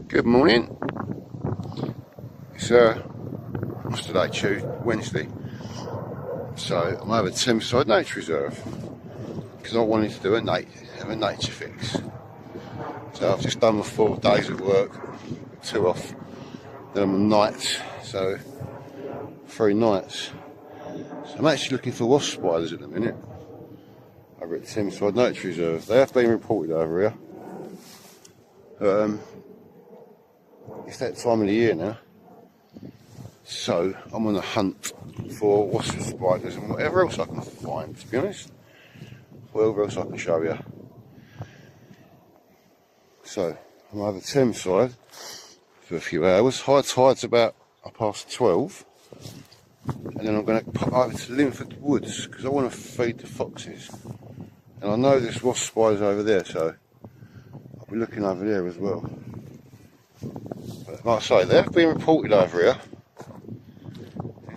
Good morning. It's what's today? Tuesday, Wednesday. So I'm over Thameside Nature Reserve because I wanted to do a nature fix. So I've just done my 4 days at work, 2 off. Then I'm on nights, so 3 nights. So I'm actually looking for wasp spiders at the minute over at Thameside Nature Reserve. They have been reported over here. It's that time of the year now. So I'm on a hunt for wasp spiders and whatever else I can find, to be honest. Whatever else I can show you. So I'm over Thameside for a few hours. High tide's about 12:30. And then I'm going to pop over to Linford Woods because I want to feed the foxes. And I know there's wasp spiders over there, so I'll be looking over there as well. But like I say, they have been reported over here.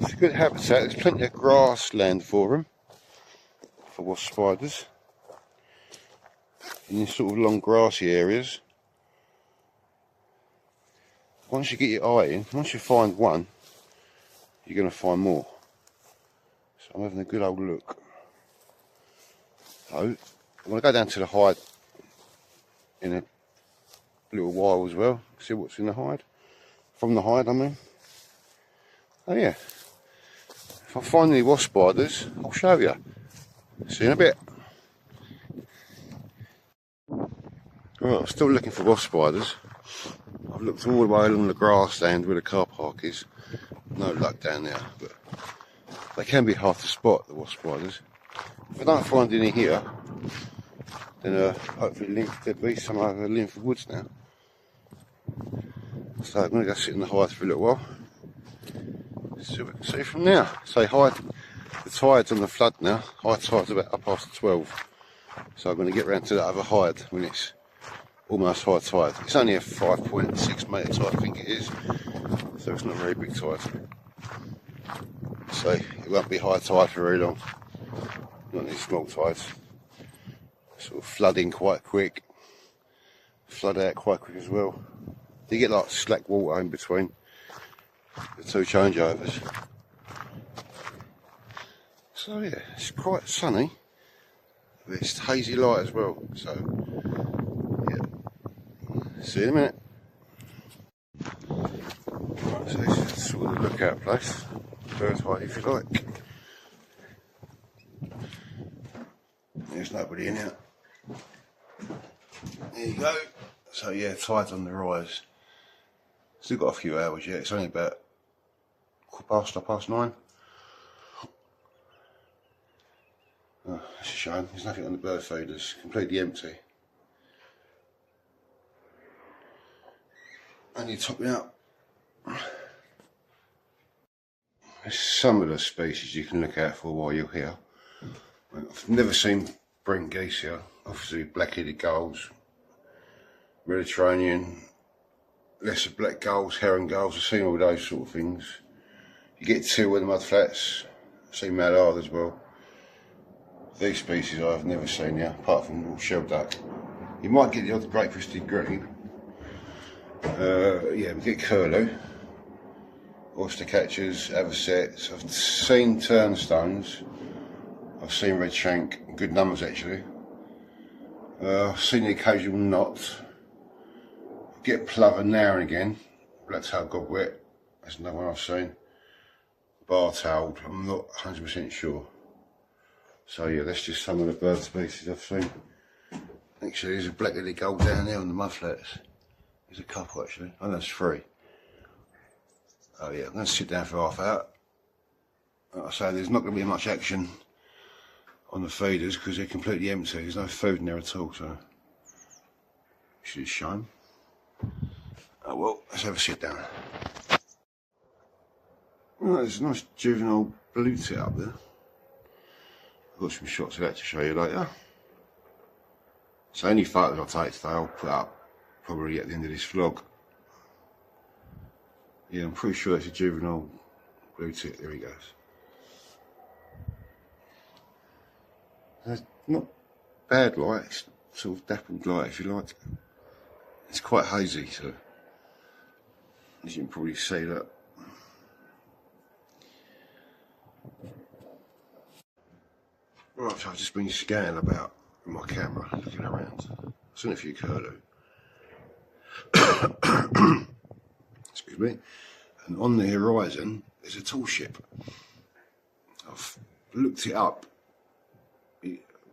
It's a good habitat. There's plenty of grassland for them, for wasp spiders, in these sort of long grassy areas. Once you get your eye in, once you find one, you're going to find more. So I'm having a good old look. So I'm going to go down to the hide in a little while as well, see what's in the hide. From the hide, I mean. Oh yeah. If I find any wasp spiders, I'll show you. See you in a bit. Right, I'm still looking for wasp spiders. I've looked all the way along the grassland where the car park is. No luck down there, but they can be hard to spot, the wasp spiders. If I don't find any here, then hopefully there'll be some over Linford Woods now. So I'm going to go sit in the hide for a little while. See what we can see from now. So the tide's on the flood now. High tide's about 12:30. So I'm going to get round to that other hide when it's almost high tide. It's only a 5.6 metre tide, I think it is. So it's not a very big tide. So it won't be high tide for very long. Not these small tides. Sort of flooding quite quick. Flood out quite quick as well. You get like slack water in between the 2 changeovers. So yeah, it's quite sunny. But it's hazy light as well. So yeah. See you in a minute. So this is sort of the lookout place. Bird's height if you like. There's nobody in here. There you go. So yeah, tide's on the rise. Still got a few hours yet. It's only about 9:15. Oh, that's a shame. There's nothing on the bird feeders. Completely empty. And you top me up. There's some of the species you can look out for while you're here. I've never seen brent geese here. Obviously black-headed gulls, Mediterranean, lesser black gulls, heron gulls. I've seen all those sort of things. You get 2 in the mudflats. I've seen mallard as well. These species I've never seen here, apart from little shell duck. You might get the odd great crested green. Yeah, we get curlew, oyster catchers, avocets. I've seen turnstones. I've seen red shank, good numbers actually. I've seen the occasional knot. Get plover now and again. Black-tailed gobwet, that's another one I've seen. Bar-tailed, I'm not 100% sure. So yeah, that's just some of the bird species I've seen. Actually, there's a black-headed gull down there on the mudflats. There's a couple actually. Oh, that's 3. Oh yeah, I'm going to sit down for half hour. Like I say, there's not going to be much action on the feeders because they're completely empty. There's no food in there at all, so which is a shame. Oh well, let's have a sit down. Well, there's a nice juvenile blue tit up there. I've got some shots of that to show you later. So any photos I take today I'll put up probably at the end of this vlog. Yeah, I'm pretty sure it's a juvenile blue tit. There he goes. It's not bad light, it's sort of dappled light if you like. It's quite hazy, so As you can probably see, that. Right, so I've just been scanning about with my camera, looking around. I've seen a few curlew. Excuse me. And on the horizon is a tall ship. I've looked it up.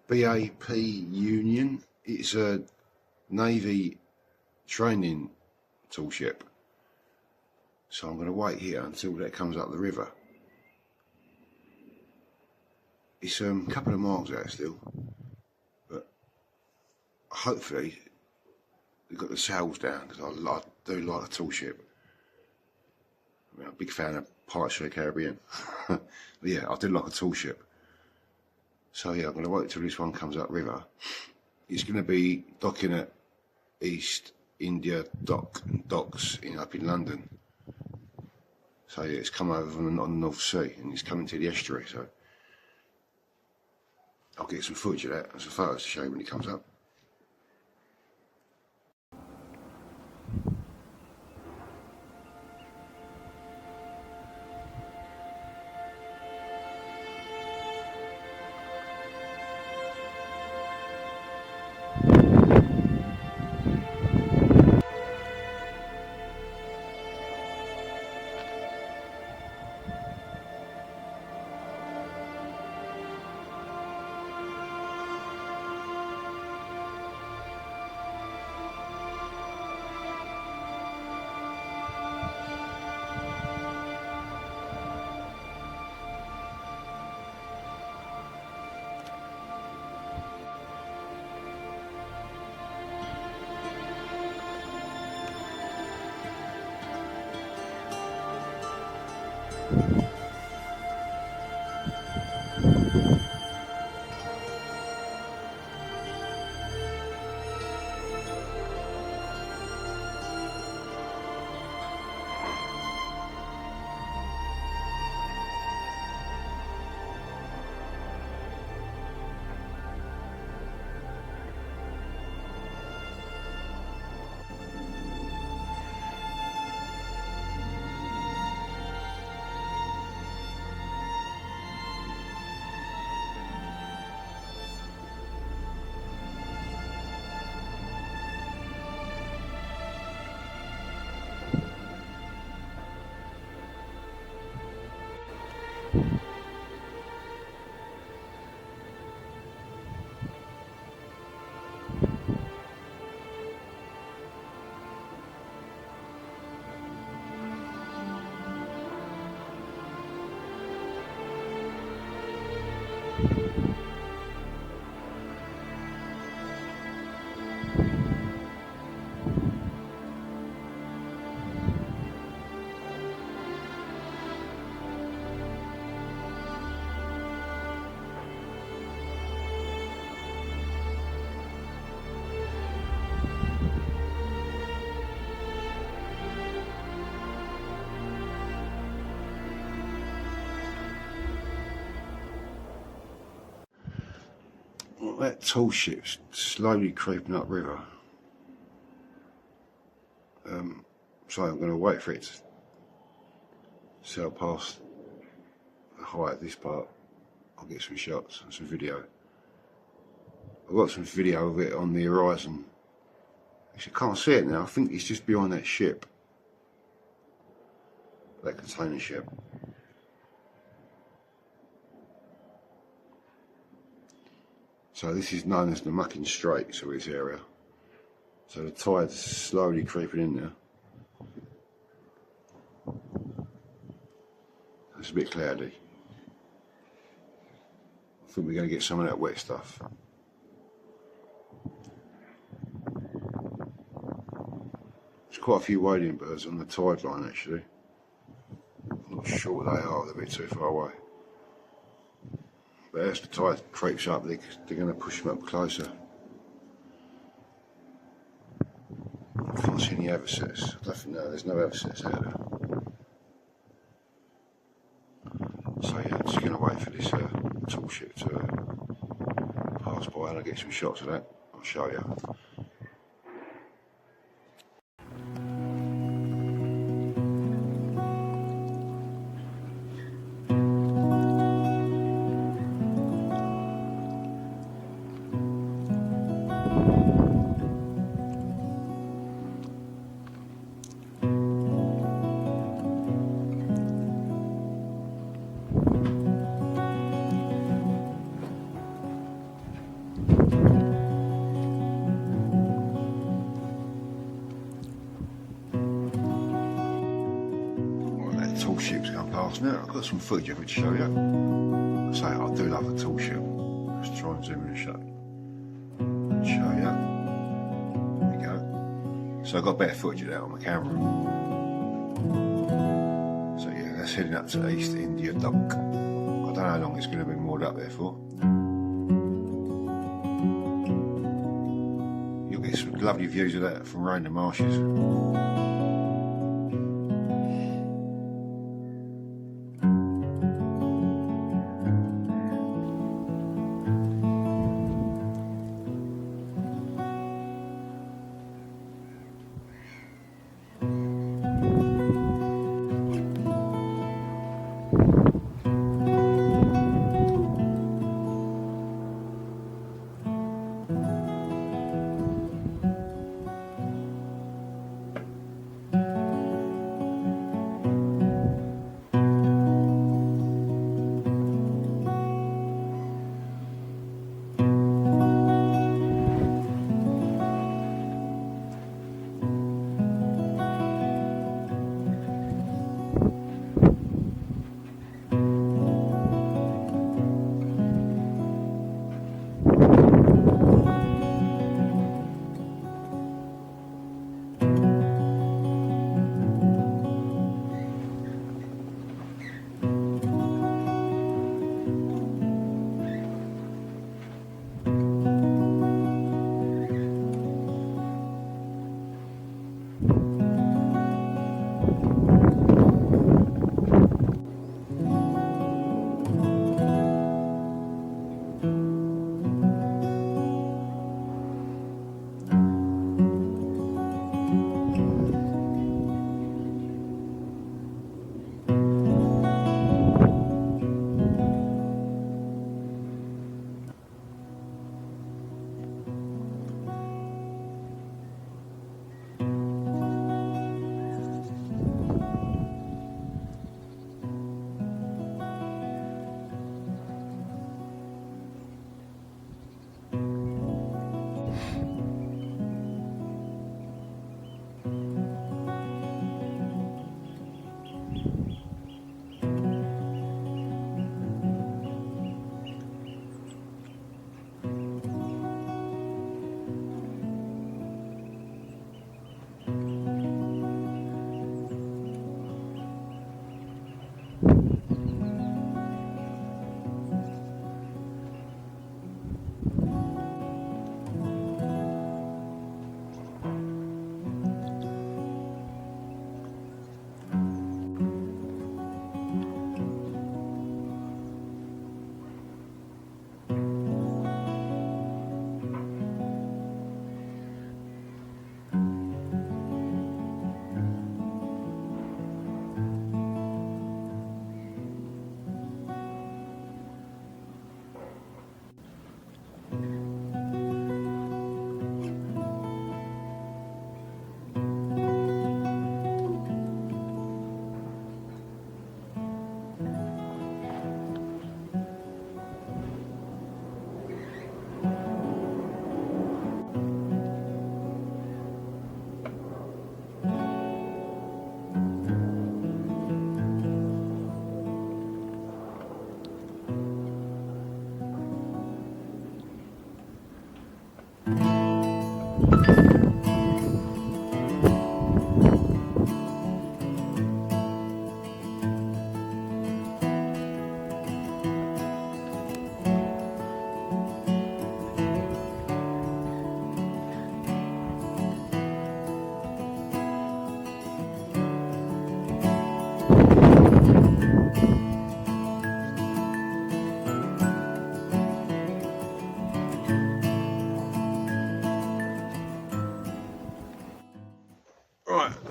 BAP Union. It's a Navy training tall ship. So I'm going to wait here until that comes up the river. It's a couple of miles out still, but hopefully they've got the sails down, because I do like a tall ship. I mean, I'm a big fan of Pirates of the Caribbean. But yeah, I do like a tall ship. So yeah, I'm going to wait till this one comes up river. It's going to be docking at East India Docks up in London. So yeah, it's come over from the North Sea and it's coming to the estuary. So I'll get some footage of that and some photos to show you when it comes up. Well, that tall ship's slowly creeping up river. So I'm going to wait for it to sail past the height of this part. I'll get some shots and some video. I've got some video of it on the horizon. Actually, I can't see it now. I think it's just behind that ship. That container ship. So this is known as the Mucking Strait, so this area. So the tide's slowly creeping in there. It's a bit cloudy. I think we're going to get some of that wet stuff. There's quite a few wading birds on the tide line actually. I'm not sure what they are, they're a bit too far away. But as the tide creeps up, they're going to push them up closer. I can't see any avocets. I don't think, no, there's no avocets out there. So yeah, I'm just going to wait for this tall ship to pass by and I'll get some shots of that. I'll show you. tall ship's going past now. I've got some footage of it to show you. So I do love a tall ship. Let's try and zoom in and show you. There we go. So I've got better footage of that on my camera. So yeah, that's heading up to East India Dock. I don't know how long it's going to be moored up there for. You'll get some lovely views of that from around the marshes.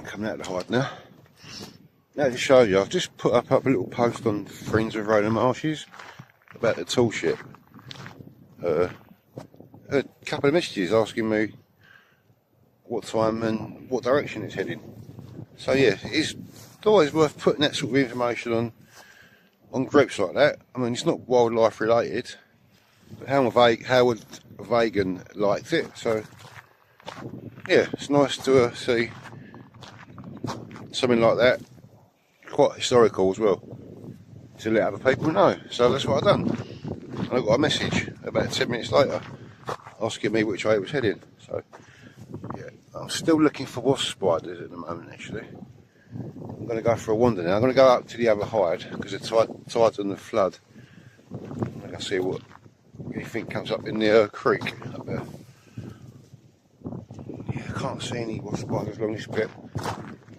Coming out of the hide now. Now to show you, I've just put up a little post on Friends of Roland Marshes about the tall ship. A couple of messages asking me what time and what direction it's heading. So yeah, it's always worth putting that sort of information on groups like that. I mean, it's not wildlife related, but Howard Vagan liked it, so yeah, it's nice to see something like that quite historical as well, to let other people know. So that's what I've done. And I got a message about 10 minutes later asking me which way it was heading. So yeah, I'm still looking for wasp spiders at the moment actually. I'm going to go for a wander now. I'm going to go up to the other hide because the tide's on the flood. I'm going to see what anything comes up in the creek up there. Yeah, I can't see any wasp spiders along this bit.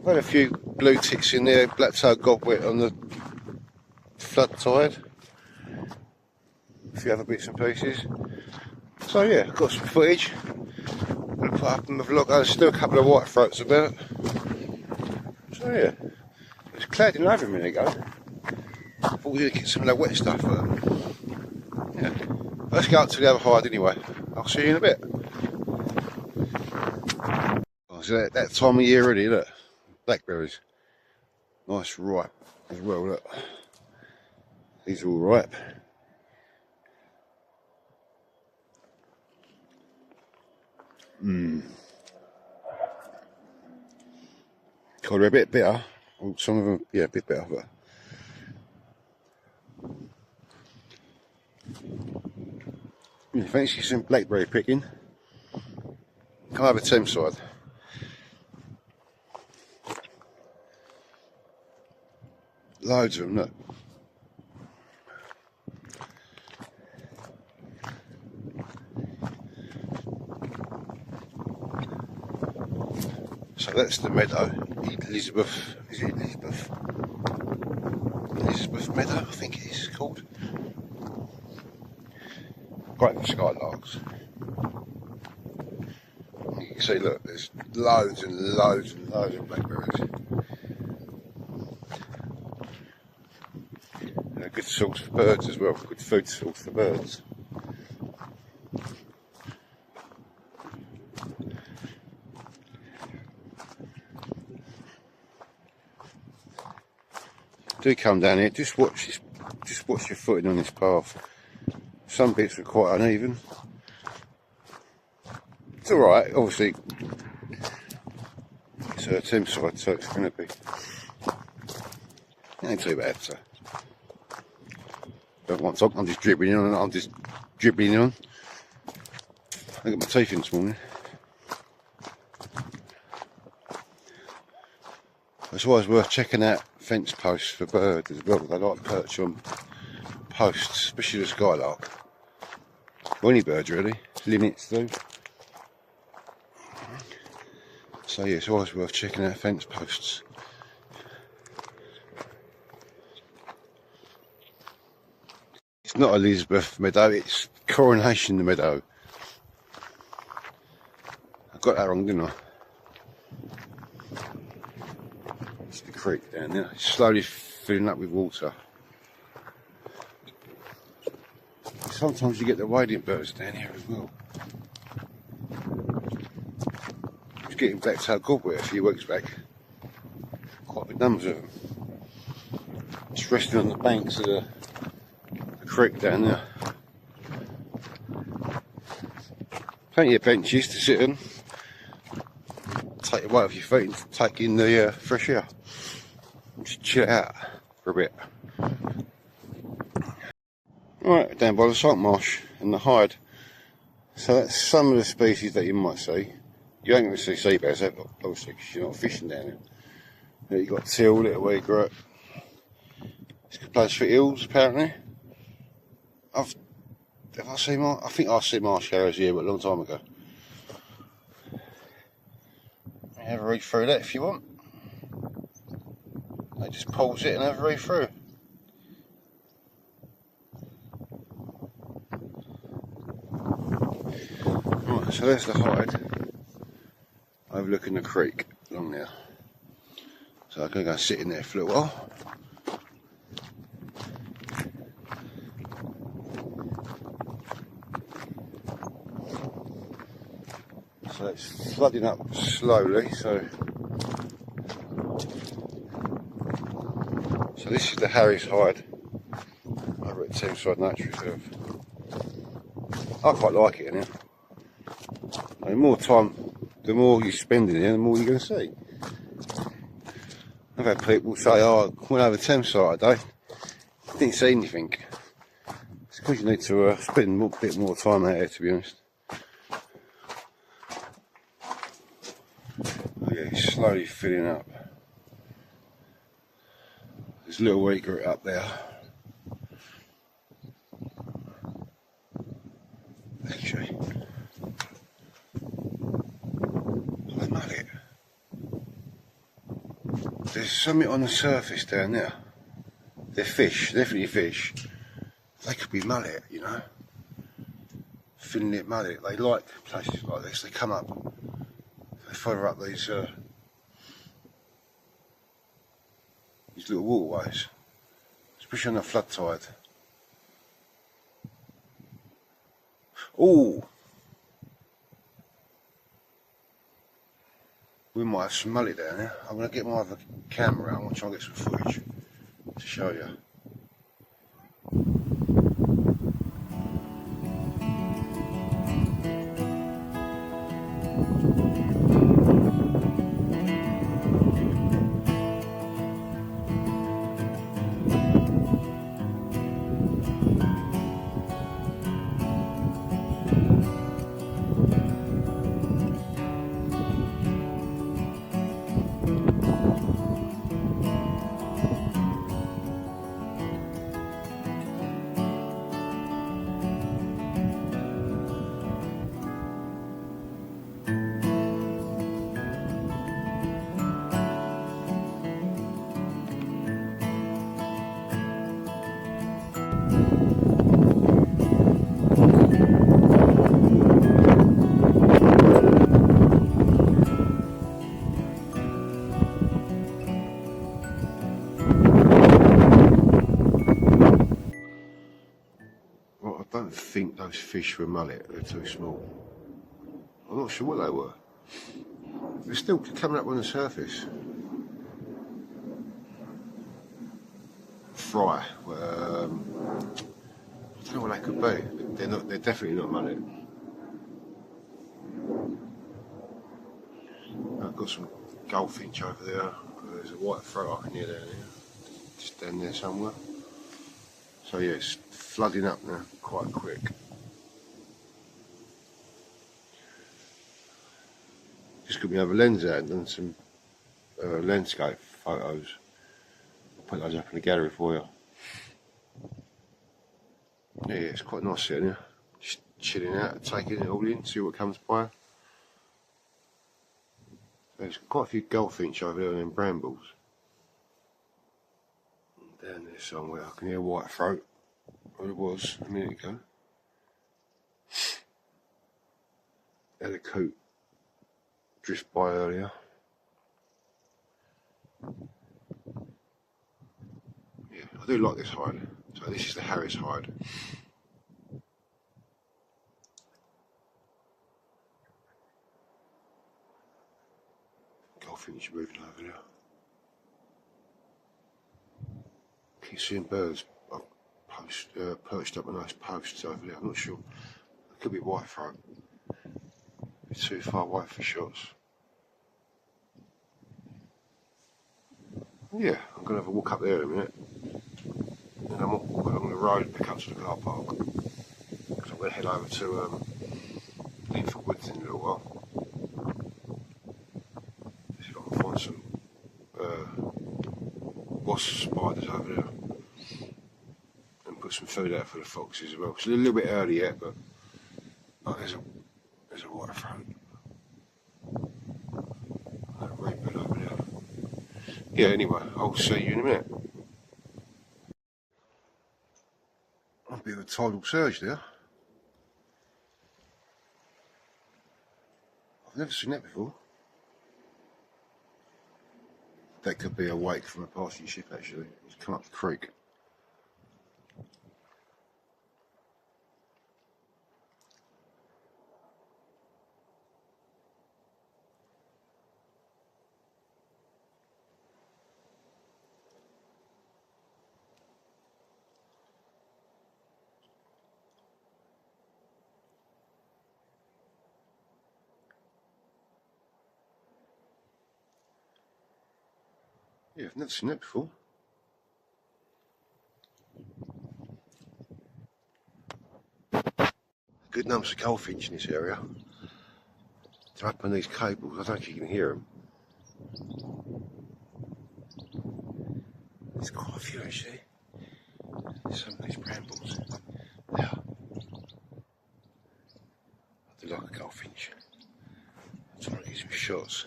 I've had a few blue ticks in there, black-tailed godwit on the flood tide. A few other bits and pieces. So yeah, I've got some footage. I'm going to put up in the vlog. There's still a couple of white throats about. So yeah, it was clouding over a minute ago. I thought we were going to get some of that wet stuff. Yeah. Let's go up to the other hide anyway. I'll see you in a bit. Oh, so that time of year already, look. Blackberries. Nice ripe as well, look. These are all ripe. God, they're a bit bitter. Well, some of them, yeah, a bit bitter, but you fancy some blackberry picking? Come over Thameside. Loads of them, look. So that's the meadow, Elizabeth, is it Elizabeth? Elizabeth Meadow, I think it is called. Great for skylarks. You can see, look, there's loads and loads and loads of blackberries. And a good source for birds as well, good food source for birds. Do come down here, just watch your footing on this path. Some bits are quite uneven. It's alright, obviously it's a Thameside, so it's going to be, it ain't too bad. So don't want to, I'm just dribbling on, I got my teeth in this morning. It's always worth checking out fence posts for birds as well. They like to perch on posts, especially the skylark. Well, any birds really, linnets do. So yeah, it's always worth checking out fence posts. It's not Elizabeth Meadow, it's Coronation Meadow. I got that wrong, didn't I? It's the creek down there. It's slowly filling up with water. Sometimes you get the wading birds down here as well. I was getting black-tailed godwit a few weeks back. Quite big numbers of them. Just resting on the banks of the creek down there. Plenty of benches to sit on. Take your weight off your feet and take in the fresh air. Just chill out for a bit. Right, down by the salt marsh and the hide. So that's some of the species that you might see. You ain't going to see sea bears, obviously, because you're not fishing down there. You've got teal, little egret. It's a good place for eels, apparently. I think I see marsh hares here, but a long time ago. Have a read through that if you want. I just pause it and have a read through. Right, so there's the hide. Overlooking the creek along there. So I'm going to go sit in there for a little while. So it's flooding up slowly, so this is the Harry's hide over at Thameside Nature Reserve. I quite like it in here. And the more time, the more you spend in here, the more you're going to see. I've had people say, oh, I went over Thameside today, didn't see anything. It's because you need to spend a bit more time out here, to be honest. Yeah, it's slowly filling up. There's a little egret up there. Actually, I mullet. There's something on the surface down there. They're fish, definitely fish. They could be mullet, you know. Finlet mullet. They like places like this. They come up. They follow up these little waterways, especially on the flood tide. Oh, we might have some mullet down there. I'm going to get my other camera out. I'm going to try and get some footage to show you. Well, I don't think those fish were mullet. They're too small. I'm not sure what they were. They're still coming up on the surface. Fry. I don't know what they could be. They're not. They're definitely not mullet. I've got some goldfinch over there. There's a white Thurrock near there, just down there somewhere. So yeah, it's flooding up now quite quick. Just got my other lens out and done some landscape photos. I'll put those up in the gallery for you. Yeah, it's quite nice sitting here. Just chilling out, taking it all in, see what comes by. There's quite a few goldfinch over there and brambles. Down there somewhere, I can hear white throat. Well, it was a minute ago. Had a coot drift by earlier. Yeah, I do like this hide. So this is the Harris hide. Goldfinch moving over there. Keep seeing birds perched up on those posts over there. I'm not sure. It could be white throat. It's too far away for shots. Yeah, I'm going to have a walk up there in a minute. And I'm walk along the road back up to the car park. Because I'm going to head over to Linford Woods in a little while. See if I can find some wasp spiders over there. And put some food out for the foxes as well. It's a little bit early yet, but oh, there's a white throat. A red bit over there. Yeah, anyway, I'll see you in a minute. A bit of a tidal surge there. I've never seen that before. That could be a wake from a passing ship actually. It's come up the creek. Yeah, I've never seen that before. Good numbers of goldfinch in this area. They're up on these cables. I don't know if you can hear them. There's quite a few actually. There's some of these brambles. Yeah. I do like a goldfinch. I'm trying to get some shots.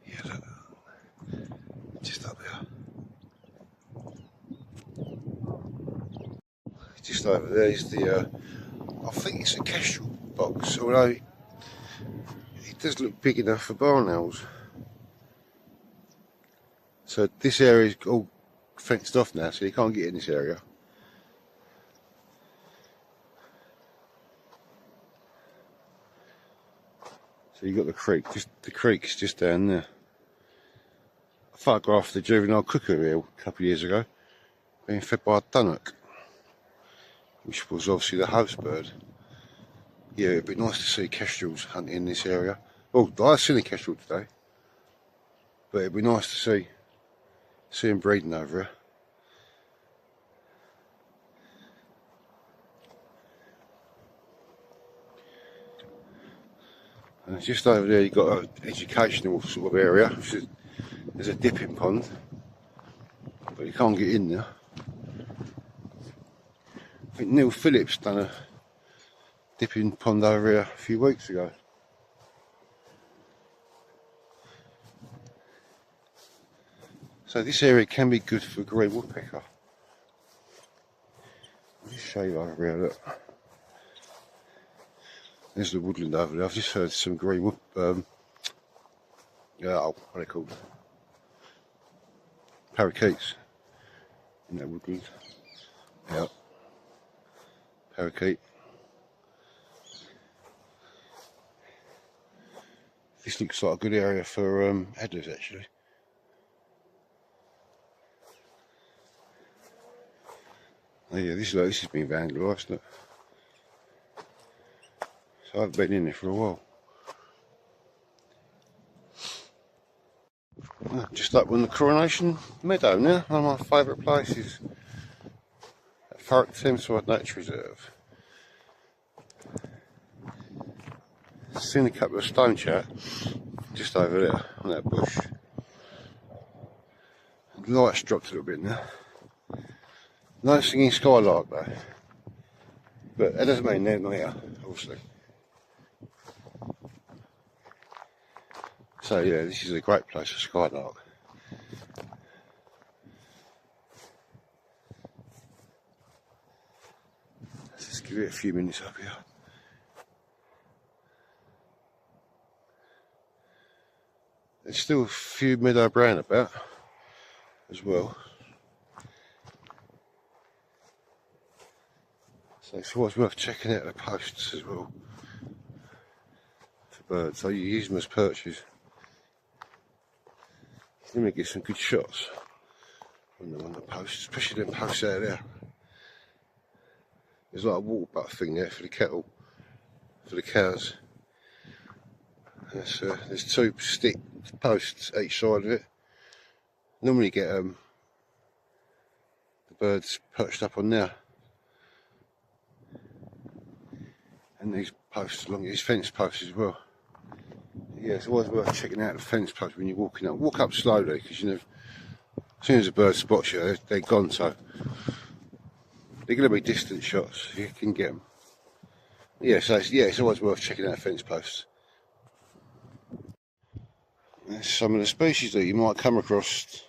Yeah, look. Just up there. Just over there is the, I think it's a kestrel box, although it does look big enough for barn owls. So this area is all fenced off now, so you can't get in this area. So you've got the creek, the creek's just down there. I photographed the juvenile cuckoo here a couple of years ago, being fed by a Thurrock, which was obviously the host bird. Yeah, it'd be nice to see kestrels hunting in this area. Well, I've seen a kestrel today, but it'd be nice to see them breeding over here. And just over there you've got an educational sort of area. There's a dipping pond, but you can't get in there. I think Neil Phillips done a dipping pond over here a few weeks ago. So this area can be good for green woodpecker. Let me show you over here, look. There's the woodland over there. I've just heard some green wood, what are they called? Parakeets in that woodland. Yeah. Parakeet. This looks like a good area for headers actually. Oh yeah, this has been vandalised, look. So I haven't been in there for a while. Just up on the Coronation Meadow now, one of my favourite places. At Thurrock Thameside Nature Reserve. Seen a couple of stone chat just over there on that bush. The light's dropped a little bit now. No singing skylark though, but that doesn't mean they're not here, obviously. So yeah, this is a great place for skylark. Let's just give it a few minutes up here. There's still a few meadow brown about as well. So it's always worth checking out the posts as well for birds. So you use them as perches. Let me get some good shots on the posts, especially them posts out there. There's like a water butt thing there for the cattle, for the cows. There's two stick posts each side of it. Normally get the birds perched up on there. And these posts along these fence posts as well. Yeah, it's always worth checking out the fence posts when you're walking up. Walk up slowly, because you know, as soon as a bird spots you, they're gone. So they're going to be distant shots if you can get them. Yeah, so it's always worth checking out fence posts. There's some of the species that you might come across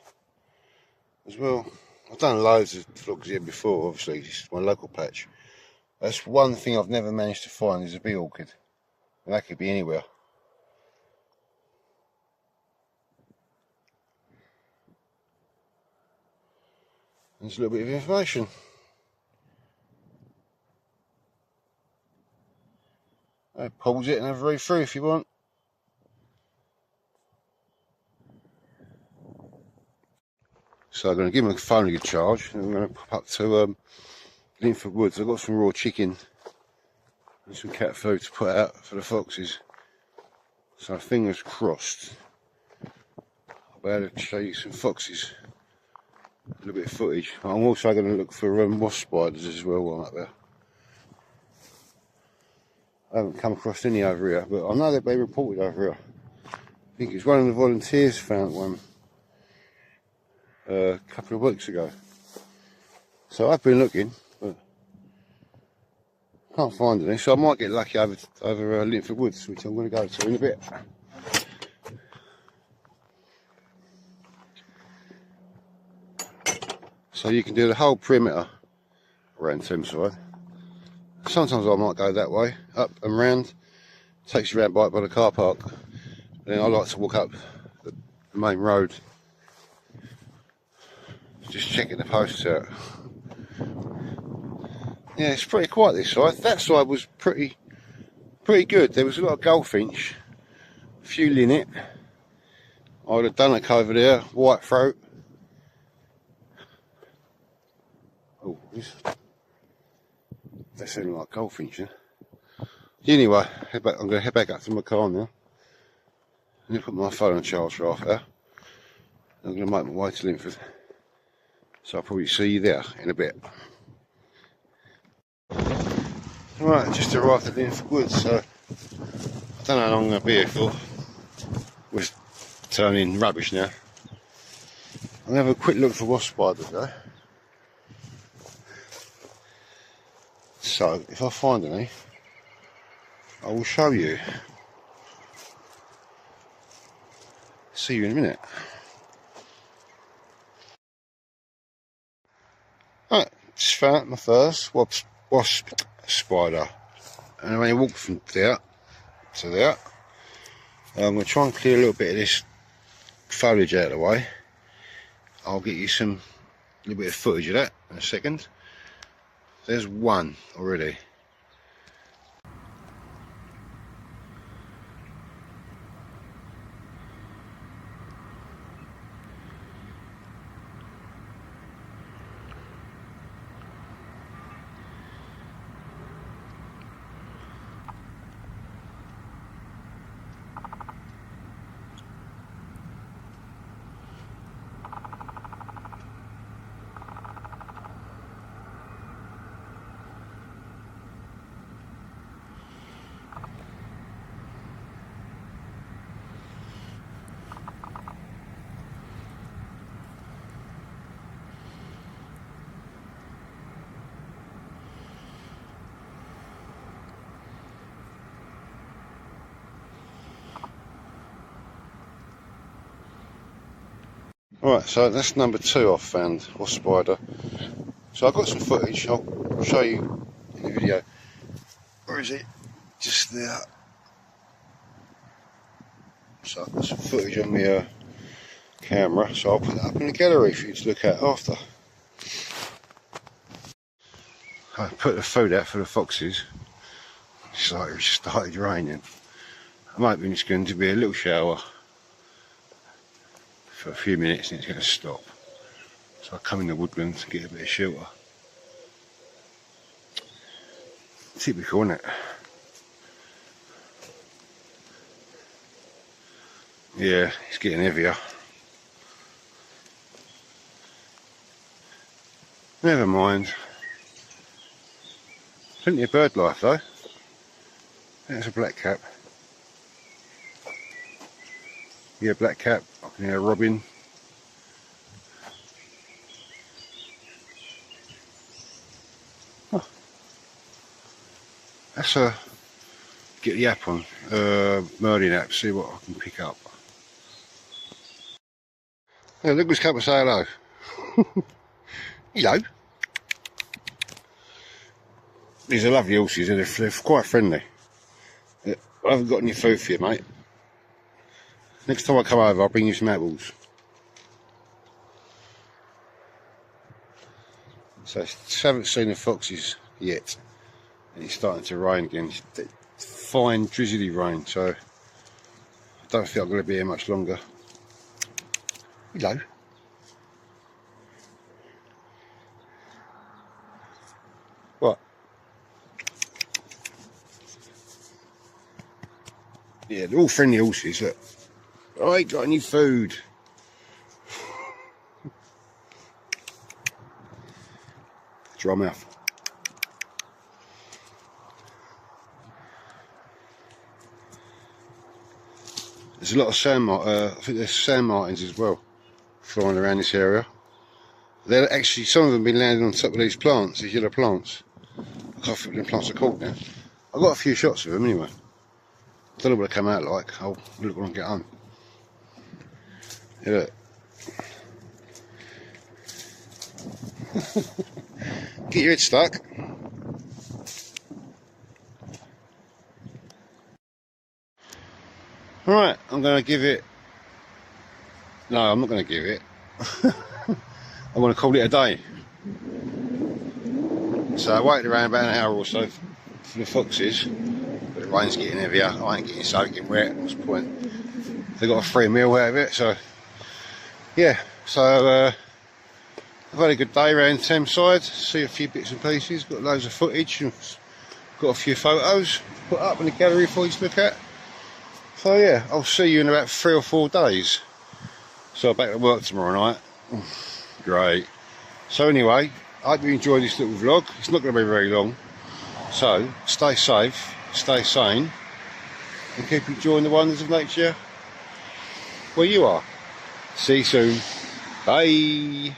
as well. I've done loads of vlogs here before. Obviously, this is my local patch. That's one thing I've never managed to find is a bee orchid, and that could be anywhere. There's a little bit of information. Pause it and have a read through if you want. So I'm going to give my phone a good charge, and I'm going to pop up to Linford Woods. I've got some raw chicken and some cat food to put out for the foxes. So fingers crossed I'll be able to show you some foxes, a little bit of footage. I'm also going to look for wasp spiders as well while I'm up there. I haven't come across any over here, but I know they've been reported over here. I think it's one of the volunteers found one a couple of weeks ago. So I've been looking, but can't find any. So I might get lucky over Linford Woods, which I'm going to go to in a bit. So you can do the whole perimeter around Thameside. Sometimes I might go that way, up and round. Takes you round by the car park. Then I like to walk up the main road, just checking the posts out. Yeah, it's pretty quiet this side. That side was pretty good. There was a lot of goldfinch, a few linnet. I would have done it over there, white throat. Oh, that sounded like goldfinch, huh? Anyway, I'm going to head back up to my car now. I'm going to put my phone on charge for half an hour. I'm going to make my way to Linford. So I'll probably see you there in a bit. Right, just arrived at Linford Woods, so I don't know how long I'm going to be here for. We're turning rubbish now. I'm going to have a quick look for wasp spiders though. So, if I find any, I will show you. See you in a minute. Right, just found my first wasp spider. And I'm going to walk from there to there. I'm going to try and clear a little bit of this foliage out of the way. I'll get you a little bit of footage of that in a second. There's one already. Right, so that's number 2 I've found, wasp spider. So I've got some footage, I'll show you in the video. Where is it? Just there. So I've got some footage on my camera, so I'll put that up in the gallery for you to look at after. I put the food out for the foxes. It's like it started raining. I'm hoping it's going to be a little shower for a few minutes and it's going to stop. So I'll come in the woodland to get a bit of shelter. Typical, isn't it? Yeah, it's getting heavier. Never mind. Plenty of bird life though. There's a black cap. Yeah, black cap. I can hear a robin. Oh. That's a get the app on, Merlin app, see what I can pick up. Yeah, look who's come to say hello. Hello. These are lovely horses, and they're quite friendly. I haven't got any food for you, mate. Next time I come over, I'll bring you some apples. So I haven't seen the foxes yet. And it's starting to rain again. It's fine drizzly rain, so I don't think I'm going to be here much longer. Hello. What? Yeah, they're all friendly horses, look. I ain't got any food. Dry mouth. There's a lot of I think there's sand martins as well, flying around this area. They're actually, some of them have been landing on top of these plants, these yellow plants. I can't think them plants are called now. I got a few shots of them anyway. Don't know what they come out like. I'll look when I get home. Yeah, look. Get your head stuck. Alright, I'm going to give it... No, I'm not going to give it. I'm going to call it a day. So I waited around about an hour or so for the foxes. But the rain's getting heavier. I ain't getting soaking wet. What's the point? They got a free meal out of it, so... Yeah, so... I've had a good day around Thameside, see a few bits and pieces, got loads of footage, and got a few photos put up in the gallery for you to look at. So yeah, I'll see you in about 3 or 4 days. So I'm back to work tomorrow night. Great. So anyway, I hope you enjoyed this little vlog. It's not going to be very long. So stay safe, stay sane, and keep enjoying the wonders of nature where you are. See you soon. Bye.